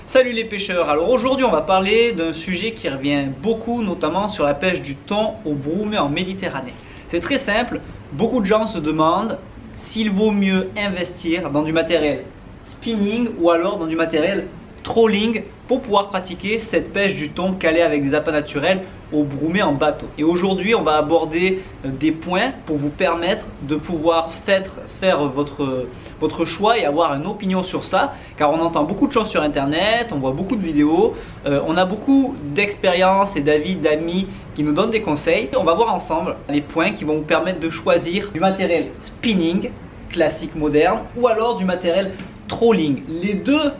Salut les pêcheurs, alors aujourd'hui on va parler d'un sujet qui revient beaucoup, notamment sur la pêche du thon au broumé en Méditerranée. C'est très simple, beaucoup de gens se demandent s'il vaut mieux investir dans du matériel spinning ou alors dans du matériel trolling pour pouvoir pratiquer cette pêche du thon calée avec des appâts naturels au broumé en bateau. Et aujourd'hui on va aborder des points pour vous permettre de pouvoir faire votre choix et avoir une opinion sur ça, car on entend beaucoup de choses sur internet, on voit beaucoup de vidéos, on a beaucoup d'expériences et d'avis d'amis qui nous donnent des conseils. On va voir ensemble les points qui vont vous permettre de choisir du matériel spinning classique moderne ou alors du matériel trolling. Les deux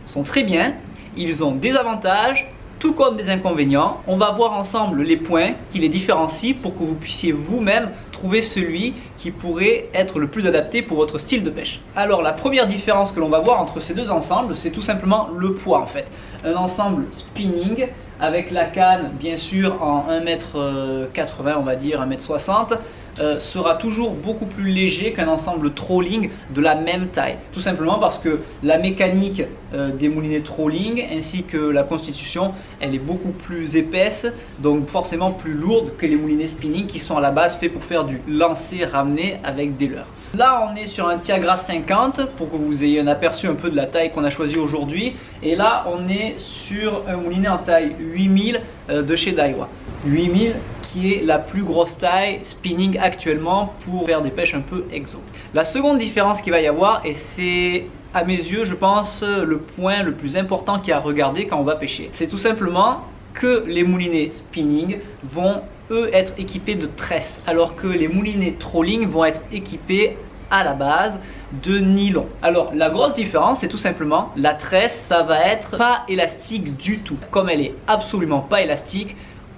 sont très bien, ils ont des avantages tout comme des inconvénients. On va voir ensemble les points qui les différencient pour que vous puissiez vous-même trouver celui qui pourrait être le plus adapté pour votre style de pêche. Alors la première différence que l'on va voir entre ces deux ensembles, c'est tout simplement le poids en fait. Un ensemble spinning avec la canne bien sûr en 1,80 m, on va dire 1,60 m, sera toujours beaucoup plus léger qu'un ensemble trolling de la même taille. Tout simplement parce que la mécanique des moulinets trolling ainsi que la constitution, elle est beaucoup plus épaisse, donc forcément plus lourde que les moulinets spinning qui sont à la base faits pour faire du lancer ramené avec des leurres. Là on est sur un Tiagra 50 pour que vous ayez un aperçu un peu de la taille qu'on a choisi aujourd'hui, et là on est sur un moulinet en taille 8000 de chez Daiwa. 8000 qui est la plus grosse taille spinning actuellement pour faire des pêches un peu exo. La seconde différence qu'il va y avoir, et c'est à mes yeux je pense le point le plus important qu'il y a à regarder quand on va pêcher, c'est tout simplement que les moulinets spinning vont eux être équipés de tresses, alors que les moulinets trolling vont être équipés à la base de nylon. Alors la grosse différence, c'est tout simplement la tresse, ça va être pas élastique du tout. Comme elle est absolument pas élastique,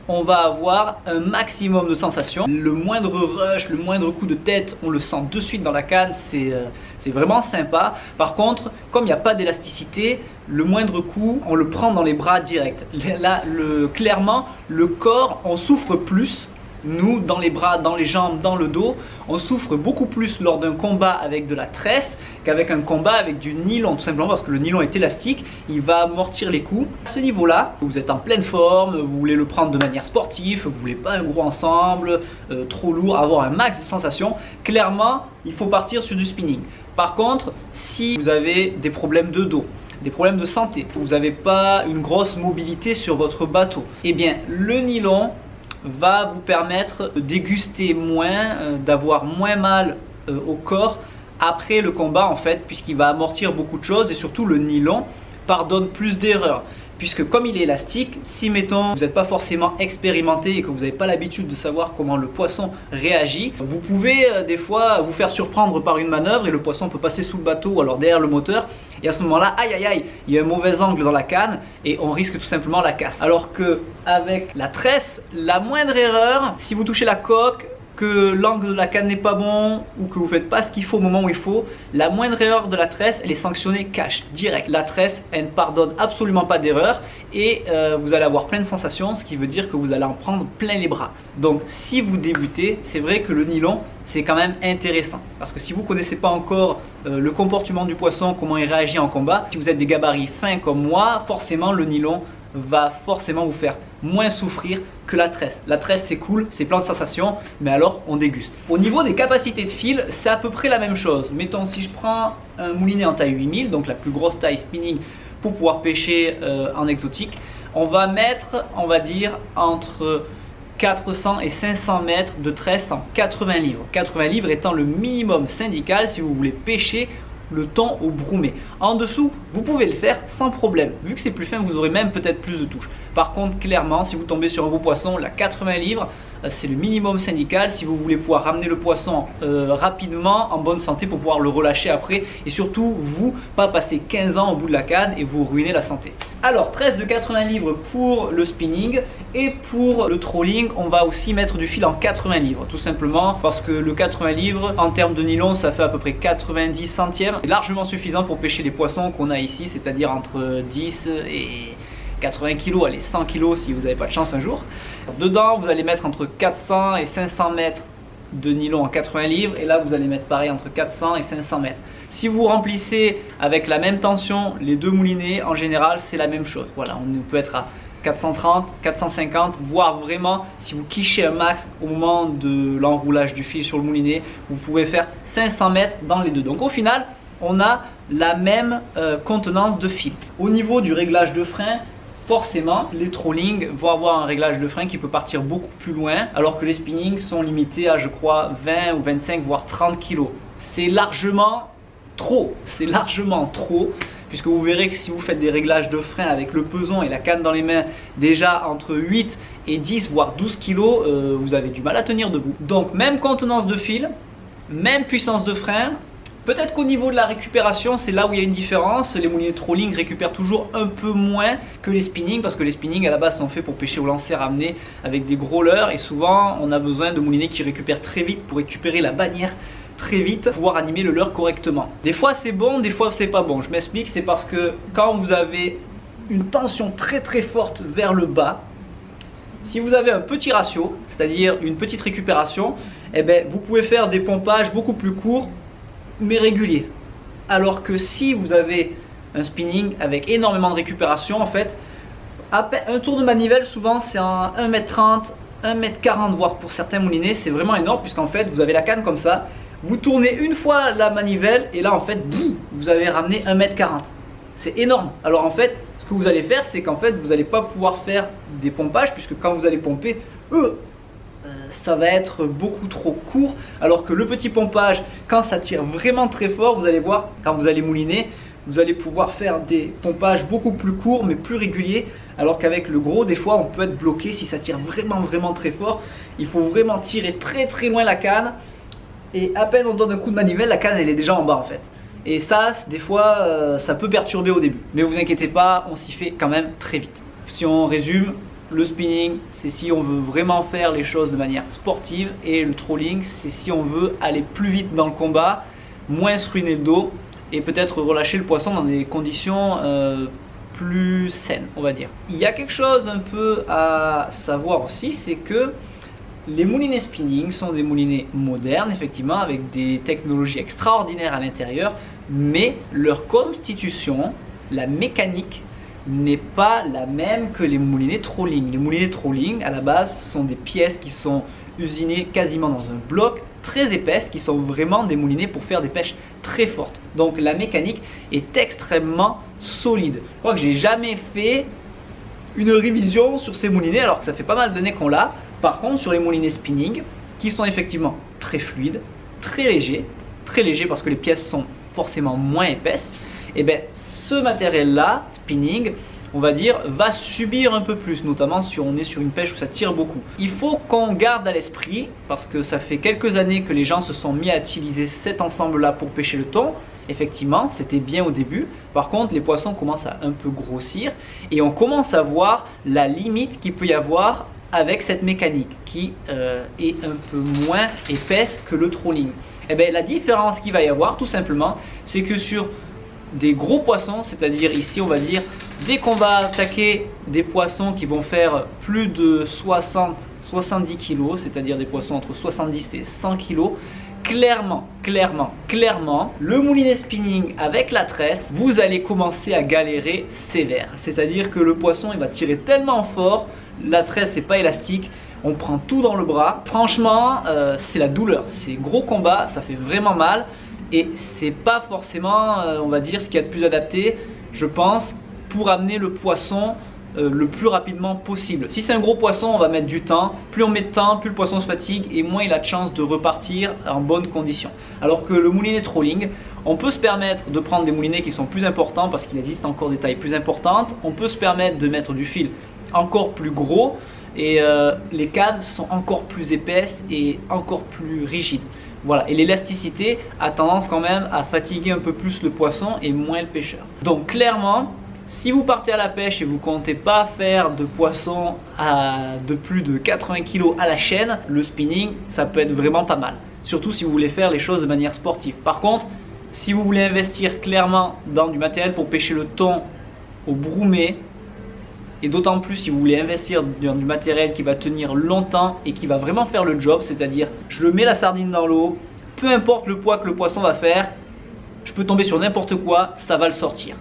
on va avoir un maximum de sensations. Le moindre rush, le moindre coup de tête, on le sent de suite dans la canne, c'est vraiment sympa. Par contre, comme il n'y a pas d'élasticité, le moindre coup, on le prend dans les bras direct. Là, clairement, le corps, on souffre plus. Nous, dans les bras, dans les jambes, dans le dos, on souffre beaucoup plus lors d'un combat avec de la tresse qu'avec un combat avec du nylon, tout simplement parce que le nylon est élastique, il va amortir les coups. À ce niveau-là, vous êtes en pleine forme, vous voulez le prendre de manière sportive, vous voulez pas un gros ensemble, trop lourd, avoir un max de sensations, clairement, il faut partir sur du spinning. Par contre, si vous avez des problèmes de dos, des problèmes de santé, vous n'avez pas une grosse mobilité sur votre bateau, eh bien le nylon va vous permettre de déguster moins, d'avoir moins mal au corps après le combat en fait, puisqu'il va amortir beaucoup de choses, et surtout le nylon pardonne plus d'erreurs. Puisque comme il est élastique, si mettons vous n'êtes pas forcément expérimenté et que vous n'avez pas l'habitude de savoir comment le poisson réagit, vous pouvez des fois vous faire surprendre par une manœuvre et le poisson peut passer sous le bateau ou alors derrière le moteur, et à ce moment là, aïe aïe aïe, il y a un mauvais angle dans la canne et on risque tout simplement la casse. Alors que avec la tresse, la moindre erreur, si vous touchez la coque, que l'angle de la canne n'est pas bon ou que vous ne faites pas ce qu'il faut au moment où il faut, la moindre erreur de la tresse, elle est sanctionnée cash, direct. La tresse, elle ne pardonne absolument pas d'erreur et vous allez avoir plein de sensations, ce qui veut dire que vous allez en prendre plein les bras. Donc si vous débutez, c'est vrai que le nylon, c'est quand même intéressant. Parce que si vous ne connaissez pas encore le comportement du poisson, comment il réagit en combat, si vous êtes des gabarits fins comme moi, forcément le nylon va forcément vous faire moins souffrir que la tresse. La tresse c'est cool, c'est plein de sensations, mais alors on déguste. Au niveau des capacités de fil, c'est à peu près la même chose. Mettons si je prends un moulinet en taille 8000, donc la plus grosse taille spinning pour pouvoir pêcher en exotique, on va mettre, on va dire, entre 400 et 500 mètres de tresse en 80 livres. 80 livres étant le minimum syndical si vous voulez pêcher le thon au broumé. En dessous, vous pouvez le faire sans problème. Vu que c'est plus fin, vous aurez même peut-être plus de touches. Par contre, clairement, si vous tombez sur un gros poisson, la 80 livres, c'est le minimum syndical si vous voulez pouvoir ramener le poisson rapidement, en bonne santé pour pouvoir le relâcher après. Et surtout, vous, pas passer 15 ans au bout de la canne et vous ruiner la santé. Alors, tresse de 80 livres pour le spinning, et pour le trolling, on va aussi mettre du fil en 80 livres. Tout simplement parce que le 80 livres, en termes de nylon, ça fait à peu près 90 centièmes. C'est largement suffisant pour pêcher les poissons qu'on a ici, c'est-à-dire entre 10 et 80 kg, allez 100 kg si vous n'avez pas de chance un jour. Dedans, vous allez mettre entre 400 et 500 mètres de nylon en 80 livres et là vous allez mettre pareil entre 400 et 500 mètres. Si vous remplissez avec la même tension les deux moulinets, en général c'est la même chose. Voilà, on peut être à 430, 450, voire vraiment si vous quichez un max au moment de l'enroulage du fil sur le moulinet, vous pouvez faire 500 mètres dans les deux. Donc au final, on a la même contenance de fil. Au niveau du réglage de frein, forcément, les trolling vont avoir un réglage de frein qui peut partir beaucoup plus loin, alors que les spinning sont limités à, je crois, 20 ou 25, voire 30 kg. C'est largement trop, puisque vous verrez que si vous faites des réglages de frein avec le peson et la canne dans les mains, déjà entre 8 et 10, voire 12 kg, vous avez du mal à tenir debout. Donc, même contenance de fil, même puissance de frein. Peut-être qu'au niveau de la récupération, c'est là où il y a une différence. Les moulinets trolling récupèrent toujours un peu moins que les spinning, parce que les spinning à la base sont faits pour pêcher au lancer ramené avec des gros leurres, et souvent on a besoin de moulinets qui récupèrent très vite pour récupérer la bannière très vite, pour pouvoir animer le leurre correctement. Des fois c'est bon, des fois c'est pas bon. Je m'explique, c'est parce que quand vous avez une tension très forte vers le bas, si vous avez un petit ratio, c'est-à-dire une petite récupération, eh ben, vous pouvez faire des pompages beaucoup plus courts mais régulier. Alors que si vous avez un spinning avec énormément de récupération, en fait, un tour de manivelle souvent c'est en 1m30, 1m40, voire pour certains moulinets c'est vraiment énorme, puisqu'en fait vous avez la canne comme ça, vous tournez une fois la manivelle et là en fait boum, vous avez ramené 1m40. C'est énorme. Alors en fait ce que vous allez faire, c'est qu'en fait vous n'allez pas pouvoir faire des pompages, puisque quand vous allez pomper, ça va être beaucoup trop court, alors que le petit pompage, quand ça tire vraiment très fort, vous allez voir, quand vous allez mouliner, vous allez pouvoir faire des pompages beaucoup plus courts mais plus réguliers, alors qu'avec le gros, des fois on peut être bloqué si ça tire vraiment très fort. Il faut vraiment tirer très loin la canne, et à peine on donne un coup de manivelle, la canne elle est déjà en bas en fait. Et ça, des fois, ça peut perturber au début, mais vous inquiétez pas, on s'y fait quand même très vite. Si on résume, le spinning, c'est si on veut vraiment faire les choses de manière sportive, et le trolling, c'est si on veut aller plus vite dans le combat, moins se ruiner le dos et peut-être relâcher le poisson dans des conditions plus saines, on va dire. Il y a quelque chose un peu à savoir aussi, c'est que les moulinets spinning sont des moulinets modernes, effectivement, avec des technologies extraordinaires à l'intérieur, mais leur constitution, la mécanique, n'est pas la même que les moulinets trolling. Les moulinets trolling à la base sont des pièces qui sont usinées quasiment dans un bloc, très épaisses, qui sont vraiment des moulinets pour faire des pêches très fortes. Donc la mécanique est extrêmement solide. Je crois que j'ai jamais fait une révision sur ces moulinets, alors que ça fait pas mal d'années qu'on l'a. Par contre, sur les moulinets spinning, qui sont effectivement très fluides, très légers parce que les pièces sont forcément moins épaisses, et bien ce matériel là, spinning, on va dire, va subir un peu plus, notamment si on est sur une pêche où ça tire beaucoup. Il faut qu'on garde à l'esprit, parce que ça fait quelques années que les gens se sont mis à utiliser cet ensemble là pour pêcher le thon. Effectivement, c'était bien au début. Par contre, les poissons commencent à un peu grossir et on commence à voir la limite qu'il peut y avoir avec cette mécanique qui est un peu moins épaisse que le trolling. Et bien, la différence qu'il va y avoir, tout simplement, c'est que sur des gros poissons, c'est-à-dire ici on va dire dès qu'on va attaquer des poissons qui vont faire plus de 60-70 kg, c'est-à-dire des poissons entre 70 et 100 kg, clairement, le moulinet spinning avec la tresse, vous allez commencer à galérer sévère. C'est-à-dire que le poisson il va tirer tellement fort, la tresse n'est pas élastique, on prend tout dans le bras. Franchement, c'est la douleur, c'est gros combat, ça fait vraiment mal. Et c'est pas forcément, on va dire, ce qu'il y a de plus adapté, je pense, pour amener le poisson le plus rapidement possible. Si c'est un gros poisson, on va mettre du temps. Plus on met de temps, plus le poisson se fatigue et moins il a de chance de repartir en bonne condition. Alors que le moulinet trolling, on peut se permettre de prendre des moulinets qui sont plus importants parce qu'il existe encore des tailles plus importantes. On peut se permettre de mettre du fil encore plus gros et les cannes sont encore plus épaisses et encore plus rigides. Voilà, et l'élasticité a tendance quand même à fatiguer un peu plus le poisson et moins le pêcheur. Donc clairement, si vous partez à la pêche et vous comptez pas faire de poisson de plus de 80 kg à la chaîne, le spinning ça peut être vraiment pas mal. Surtout si vous voulez faire les choses de manière sportive. Par contre, si vous voulez investir clairement dans du matériel pour pêcher le thon au brumé et d'autant plus si vous voulez investir dans du matériel qui va tenir longtemps et qui va vraiment faire le job, c'est-à-dire je mets la sardine dans l'eau, peu importe le poids que le poisson va faire, je peux tomber sur n'importe quoi, ça va le sortir.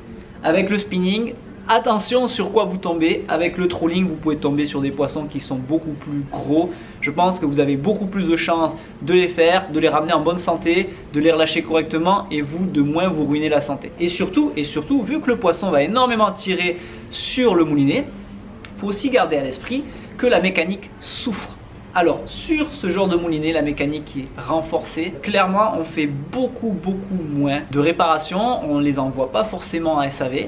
Avec le spinning, attention sur quoi vous tombez. Avec le trolling, vous pouvez tomber sur des poissons qui sont beaucoup plus gros. Je pense que vous avez beaucoup plus de chances de les faire, de les ramener en bonne santé, de les relâcher correctement et vous, de moins vous ruiner la santé. Et surtout, vu que le poisson va énormément tirer sur le moulinet, il faut aussi garder à l'esprit que la mécanique souffre. Alors, sur ce genre de moulinet, la mécanique est renforcée. Clairement, on fait beaucoup moins de réparations. On ne les envoie pas forcément à SAV.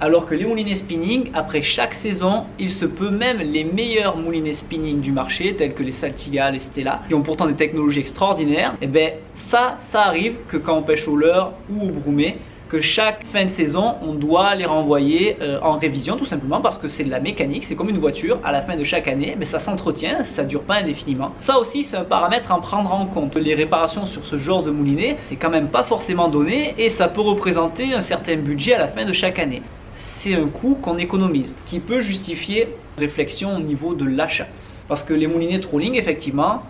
Alors que les moulinets spinning, après chaque saison, il se peut même les meilleurs moulinets spinning du marché, tels que les Saltiga, les Stella, qui ont pourtant des technologies extraordinaires, et bien ça arrive que quand on pêche au leurre ou au broumet, que chaque fin de saison, on doit les renvoyer en révision tout simplement parce que c'est de la mécanique, c'est comme une voiture, à la fin de chaque année, mais ça s'entretient, ça ne dure pas indéfiniment. Ça aussi, c'est un paramètre à prendre en compte. Les réparations sur ce genre de moulinet, c'est quand même pas forcément donné et ça peut représenter un certain budget à la fin de chaque année. C'est un coût qu'on économise, qui peut justifier une réflexion au niveau de l'achat. Parce que les moulinets trolling, effectivement,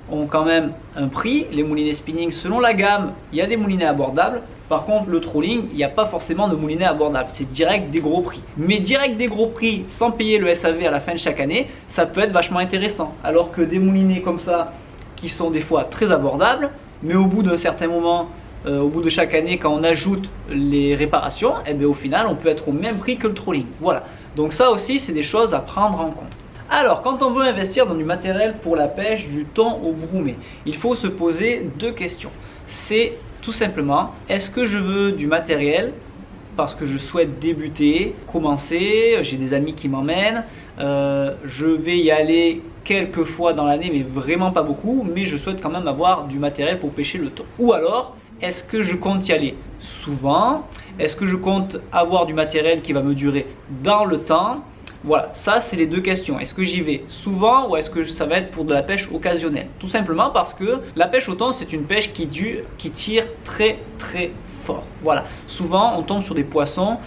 ont quand même un prix. Les moulinets spinning, selon la gamme, il y a des moulinets abordables. Par contre, le trolling, il n'y a pas forcément de moulinets abordables. C'est direct des gros prix. Mais direct des gros prix, sans payer le SAV à la fin de chaque année, ça peut être vachement intéressant. Alors que des moulinets comme ça, qui sont des fois très abordables, mais au bout d'un certain moment, au bout de chaque année, quand on ajoute les réparations, et bien au final, on peut être au même prix que le trolling. Voilà. Donc ça aussi, c'est des choses à prendre en compte. Alors, quand on veut investir dans du matériel pour la pêche du thon au broumet, il faut se poser deux questions. C'est tout simplement, est-ce que je veux du matériel parce que je souhaite débuter, commencer, j'ai des amis qui m'emmènent, je vais y aller quelques fois dans l'année, mais vraiment pas beaucoup, mais je souhaite quand même avoir du matériel pour pêcher le thon. Ou alors, est-ce que je compte y aller souvent? Est-ce que je compte avoir du matériel qui va me durer dans le temps? Voilà, ça c'est les deux questions. Est-ce que j'y vais souvent ou est-ce que ça va être pour de la pêche occasionnelle? Tout simplement parce que la pêche au thon, c'est une pêche qui tire très fort. Voilà, souvent on tombe sur des poissons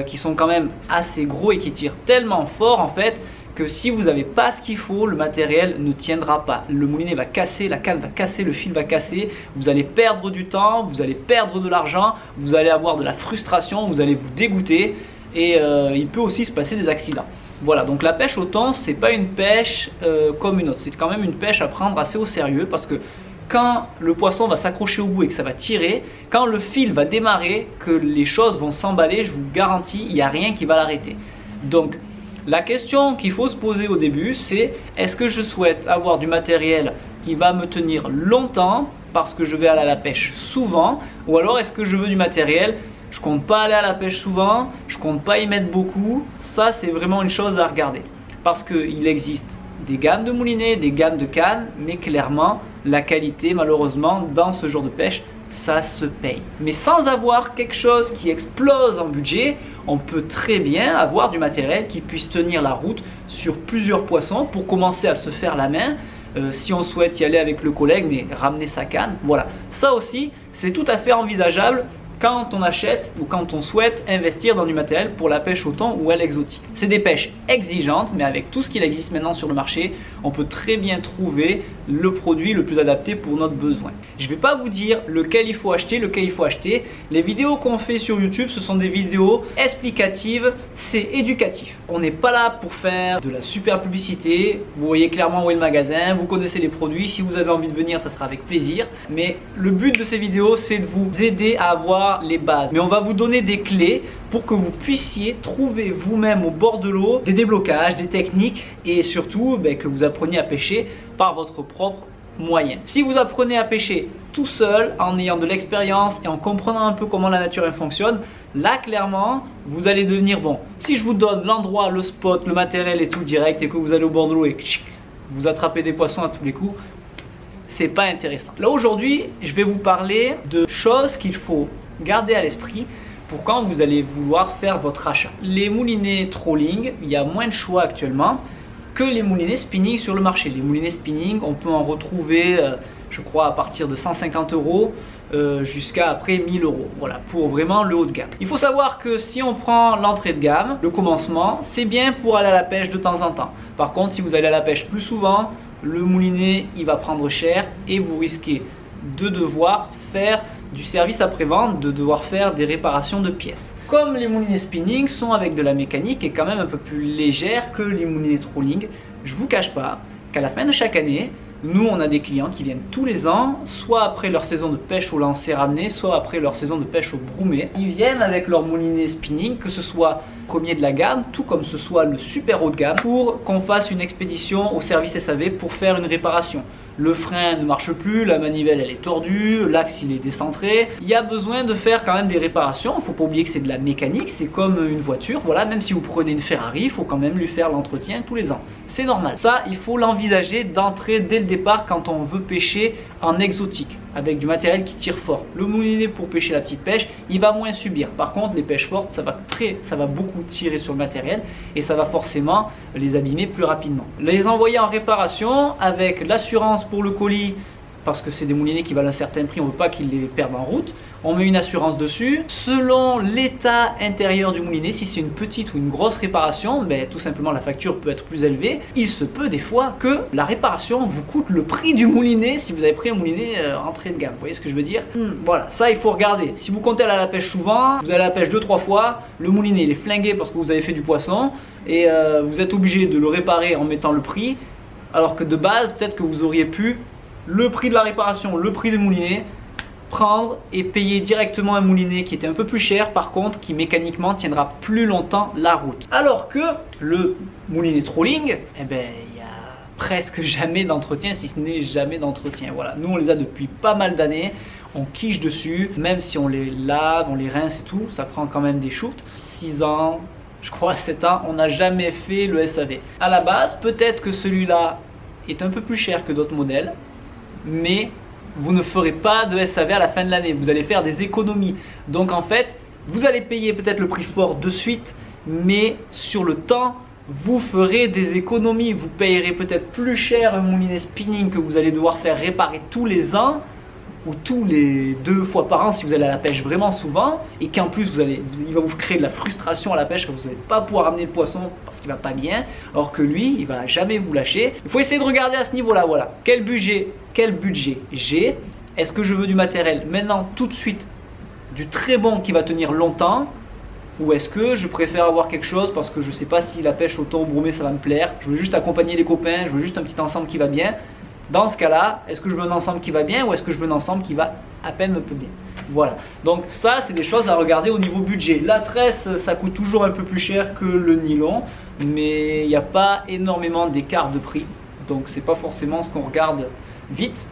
qui sont quand même assez gros et qui tirent tellement fort en fait que si vous n'avez pas ce qu'il faut, le matériel ne tiendra pas. Le moulinet va casser, la canne va casser, le fil va casser, vous allez perdre du temps, vous allez perdre de l'argent, vous allez avoir de la frustration, vous allez vous dégoûter et il peut aussi se passer des accidents. Voilà, donc la pêche au thon, c'est pas une pêche comme une autre, c'est quand même une pêche à prendre assez au sérieux parce que quand le poisson va s'accrocher au bout et que ça va tirer, quand le fil va démarrer, que les choses vont s'emballer, je vous garantis, il n'y a rien qui va l'arrêter. Donc la question qu'il faut se poser au début, c'est est-ce que je souhaite avoir du matériel qui va me tenir longtemps parce que je vais aller à la pêche souvent, ou alors est-ce que je veux du matériel, je compte pas aller à la pêche souvent, je compte pas y mettre beaucoup. Ça c'est vraiment une chose à regarder parce qu'il existe des gammes de moulinets, des gammes de cannes, mais clairement la qualité malheureusement dans ce genre de pêche ça se paye. Mais sans avoir quelque chose qui explose en budget, on peut très bien avoir du matériel qui puisse tenir la route sur plusieurs poissons pour commencer à se faire la main. Si on souhaite y aller avec le collègue, mais ramener sa canne, voilà. Ça aussi, c'est tout à fait envisageable quand on achète ou quand on souhaite investir dans du matériel pour la pêche au thon ou à l'exotique. C'est des pêches exigeantes, mais avec tout ce qu'il existe maintenant sur le marché, on peut très bien trouver le produit le plus adapté pour notre besoin. Je ne vais pas vous dire lequel il faut acheter, lequel il faut acheter. Les vidéos qu'on fait sur YouTube, ce sont des vidéos explicatives, c'est éducatif. On n'est pas là pour faire de la super publicité. Vous voyez clairement où est le magasin, vous connaissez les produits. Si vous avez envie de venir, ça sera avec plaisir. Mais le but de ces vidéos, c'est de vous aider à avoir les bases, mais on va vous donner des clés pour que vous puissiez trouver vous-même au bord de l'eau des déblocages, des techniques et surtout que vous appreniez à pêcher par votre propre moyen. Si vous apprenez à pêcher tout seul en ayant de l'expérience et en comprenant un peu comment la nature fonctionne, là clairement vous allez devenir bon. Si je vous donne l'endroit, le spot, le matériel et tout direct et que vous allez au bord de l'eau et vous attrapez des poissons à tous les coups, c'est pas intéressant. Là aujourd'hui je vais vous parler de choses qu'il faut garder à l'esprit pour quand vous allez vouloir faire votre achat. Les moulinets trolling, il y a moins de choix actuellement que les moulinets spinning sur le marché. Les moulinets spinning, on peut en retrouver je crois à partir de 150 € jusqu'à après 1000 €. Voilà, pour vraiment le haut de gamme. Il faut savoir que si on prend l'entrée de gamme, le commencement, c'est bien pour aller à la pêche de temps en temps. Par contre, si vous allez à la pêche plus souvent, le moulinet il va prendre cher et vous risquez de devoir faire du service après-vente, de devoir faire des réparations de pièces. Comme les moulinets spinning sont avec de la mécanique et quand même un peu plus légère que les moulinets trolling, je vous cache pas qu'à la fin de chaque année, nous on a des clients qui viennent tous les ans, soit après leur saison de pêche au lancer ramené, soit après leur saison de pêche au broumé. Ils viennent avec leur moulinet spinning, que ce soit premier de la gamme, tout comme ce soit le super haut de gamme, pour qu'on fasse une expédition au service SAV pour faire une réparation. Le frein ne marche plus, la manivelle elle est tordue, l'axe il est décentré. Il y a besoin de faire quand même des réparations. Il ne faut pas oublier que c'est de la mécanique, c'est comme une voiture. Voilà, même si vous prenez une Ferrari, il faut quand même lui faire l'entretien tous les ans. C'est normal. Ça, il faut l'envisager d'entrer dès le départ quand on veut pêcher en exotique, avec du matériel qui tire fort. Le moulinet pour pêcher la petite pêche, il va moins subir. Par contre, les pêches fortes, ça va beaucoup tirer sur le matériel et ça va forcément les abîmer plus rapidement. Les envoyer en réparation avec l'assurance pour le colis, parce que c'est des moulinets qui valent un certain prix, on ne veut pas qu'ils les perdent en route. On met une assurance dessus. Selon l'état intérieur du moulinet, si c'est une petite ou une grosse réparation, ben, tout simplement la facture peut être plus élevée. Il se peut des fois que la réparation vous coûte le prix du moulinet si vous avez pris un moulinet entrée de gamme. Vous voyez ce que je veux dire? Voilà, ça il faut regarder. Si vous comptez aller à la pêche souvent, vous allez à la pêche 2-3 fois, le moulinet il est flingué parce que vous avez fait du poisson et vous êtes obligé de le réparer en mettant le prix, alors que de base peut-être que vous auriez pu le prix de la réparation, le prix du moulinet, prendre et payer directement un moulinet qui était un peu plus cher, par contre qui mécaniquement tiendra plus longtemps la route. Alors que le moulinet trolling, eh ben il y a presque jamais d'entretien, si ce n'est jamais d'entretien. Voilà, nous on les a depuis pas mal d'années, on quiche dessus, même si on les lave, on les rince et tout, ça prend quand même des shoots. 6 ans, je crois 7 ans, on n'a jamais fait le SAV. À la base, peut-être que celui-là est un peu plus cher que d'autres modèles, mais vous ne ferez pas de SAV à la fin de l'année, vous allez faire des économies. Donc en fait, vous allez payer peut-être le prix fort de suite, mais sur le temps, vous ferez des économies. Vous payerez peut-être plus cher un moulinet spinning que vous allez devoir faire réparer tous les ans, ou tous les 2 fois par an si vous allez à la pêche vraiment souvent, et qu'en plus il va vous créer de la frustration à la pêche, que vous n'allez pas pouvoir amener le poisson parce qu'il va pas bien, alors que lui il va jamais vous lâcher. Il faut essayer de regarder à ce niveau là. Voilà, quel budget j'ai, est-ce que je veux du matériel maintenant tout de suite, du très bon qui va tenir longtemps, ou est-ce que je préfère avoir quelque chose parce que je sais pas si la pêche au thon broumé ça va me plaire, je veux juste accompagner les copains, je veux juste un petit ensemble qui va bien. Dans ce cas-là, est-ce que je veux un ensemble qui va bien ou est-ce que je veux un ensemble qui va à peine un peu bien? Voilà, donc ça c'est des choses à regarder au niveau budget. La tresse, ça coûte toujours un peu plus cher que le nylon, mais il n'y a pas énormément d'écart de prix, donc c'est pas forcément ce qu'on regarde vite.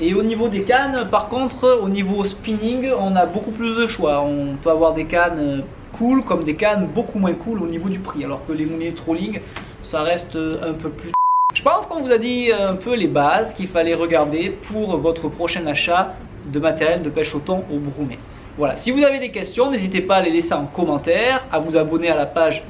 Et au niveau des cannes, par contre, au niveau spinning, on a beaucoup plus de choix. On peut avoir des cannes cool comme des cannes beaucoup moins cool au niveau du prix, alors que les moulinets trolling, ça reste un peu plus... Je pense qu'on vous a dit un peu les bases qu'il fallait regarder pour votre prochain achat de matériel de pêche au thon au broumé. Voilà, si vous avez des questions, n'hésitez pas à les laisser en commentaire, à vous abonner à la page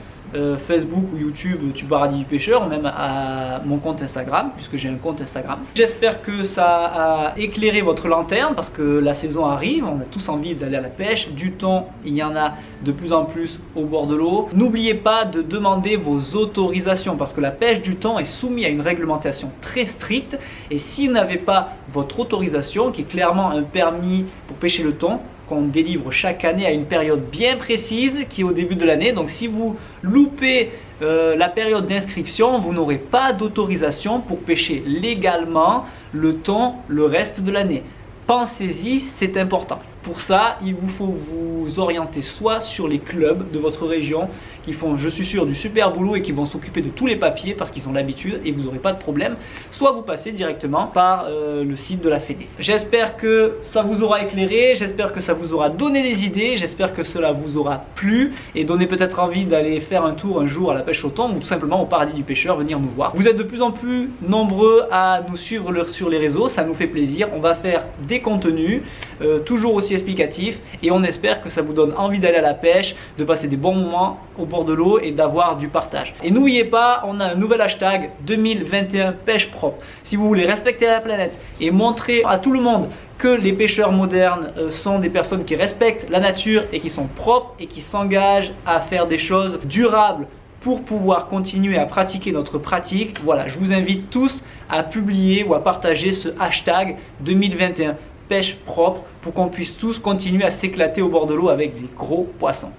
Facebook ou YouTube Tu Paradis du Pêcheur, ou même à mon compte Instagram, puisque j'ai un compte Instagram. J'espère que ça a éclairé votre lanterne, parce que la saison arrive, on a tous envie d'aller à la pêche. Du thon, il y en a de plus en plus au bord de l'eau. N'oubliez pas de demander vos autorisations, parce que la pêche du thon est soumise à une réglementation très stricte, et si vous n'avez pas votre autorisation, qui est clairement un permis pour pêcher le thon, qu'on délivre chaque année à une période bien précise qui est au début de l'année. Donc si vous loupez la période d'inscription, vous n'aurez pas d'autorisation pour pêcher légalement le thon le reste de l'année. Pensez-y, c'est important. Pour ça, il vous faut vous orienter soit sur les clubs de votre région qui font, je suis sûr, du super boulot et qui vont s'occuper de tous les papiers parce qu'ils ont l'habitude et vous n'aurez pas de problème, soit vous passez directement par le site de la Fédé. J'espère que ça vous aura éclairé, j'espère que ça vous aura donné des idées, j'espère que cela vous aura plu et donné peut-être envie d'aller faire un tour un jour à la pêche au thon ou tout simplement au Paradis du Pêcheur, venir nous voir. Vous êtes de plus en plus nombreux à nous suivre sur les réseaux, ça nous fait plaisir. On va faire des contenus toujours aussi aussi explicatif et on espère que ça vous donne envie d'aller à la pêche, de passer des bons moments au bord de l'eau et d'avoir du partage. Et n'oubliez pas, on a un nouvel hashtag 2021 pêche propre. Si vous voulez respecter la planète et montrer à tout le monde que les pêcheurs modernes sont des personnes qui respectent la nature et qui sont propres et qui s'engagent à faire des choses durables pour pouvoir continuer à pratiquer notre pratique. Voilà, je vous invite tous à publier ou à partager ce hashtag 2021 pêche propre pour qu'on puisse tous continuer à s'éclater au bord de l'eau avec des gros poissons.